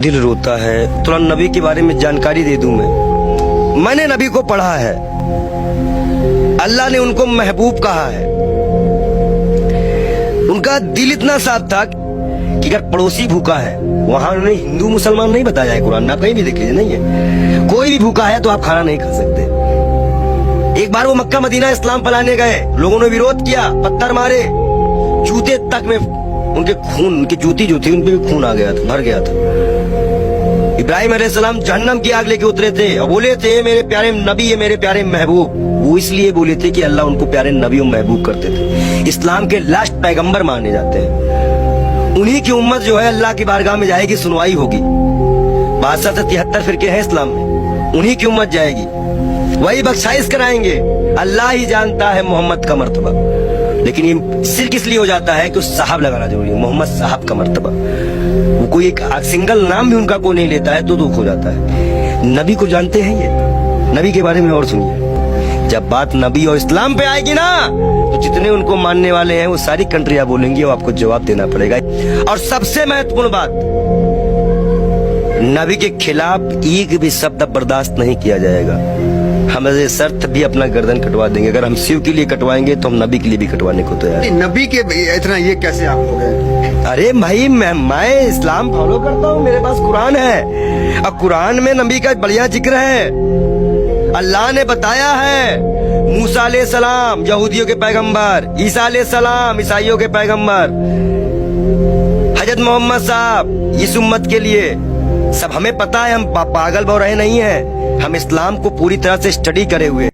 दिल रोता है। थोड़ा नबी के बारे में जानकारी दे दूं मैंने नबी को पढ़ा है, अल्लाह ने उनको महबूब कहा है। उनका दिल इतना साफ था कि अगर पड़ोसी भूखा है, वहां उन्होंने हिंदू मुसलमान नहीं बताया है कुरान में, आप कहीं भी देख लीजिए, नहीं है कोई भी भूखा है तो आप खाना नहीं खा सकते। एक बार वो मक्का मदीना इस्लाम फैलाने गए, लोगों ने विरोध किया, पत्थर मारे, जूते तक में उनके खून, उनकी जूती जो थी उन पे भी खून आ गया था, भर गया था। इब्राहिम अलैहिस्सलाम जहन्नम की आग लेके उतरे थे और बोले थे मेरे प्यारे नबी है, मेरे प्यारे महबूब। वो इसलिए बोले थे कि अल्लाह उनको प्यारे नबी और महबूब करते थे। इस्लाम के लास्ट पैगंबर माने जाते हैं। उन्हीं की उम्मत जो है अल्लाह की बारगाह में जाएगी, सुनवाई होगी। 62 से 73 फिरके हैं इस्लाम में, उन्हीं की उम्मत जाएगी, वही बख्शाइश कराएंगे। अल्लाह ही जानता है मोहम्मद का मर्तबा, लेकिन ये सिर्फ इसलिए हो जाता है कि उस साहब लगाना जरूरी है, मोहम्मद साहब का मर्तबा। वो कोई एक सिंगल नाम भी उनका कोई नहीं लेता है तो दुख हो जाता है। नबी को जानते हैं ये, नबी के बारे में और सुनिए। जब बात नबी और इस्लाम पे आएगी ना, तो जितने उनको मानने वाले हैं वो सारी कंट्रियां बोलेंगी और आपको जवाब देना पड़ेगा। और सबसे महत्वपूर्ण बात, नबी के खिलाफ एक भी शब्द बर्दाश्त नहीं किया जाएगा। हम ऐसे शर्त भी अपना गर्दन कटवा देंगे, अगर हम शिव के लिए कटवाएंगे तो हम नबी के लिए भी कटवाने को तैयार हैं। नबी के इतना ये कैसे आप हो गए? अरे भाई मैं इस्लाम फॉलो करता हूँ, मेरे पास कुरान है और कुरान में नबी का बढ़िया जिक्र है। अल्लाह ने बताया है, मूसा अलैहिस्सलाम यहूदियों के पैगंबर, ईसा अलैहिस्सलाम ईसाइयों के पैगंबर, हजरत मोहम्मद साहब इस उम्मत के लिए सब हमें पता है। हम पागल बो रहे नहीं हैं, हम इस्लाम को पूरी तरह से स्टडी करे हुए।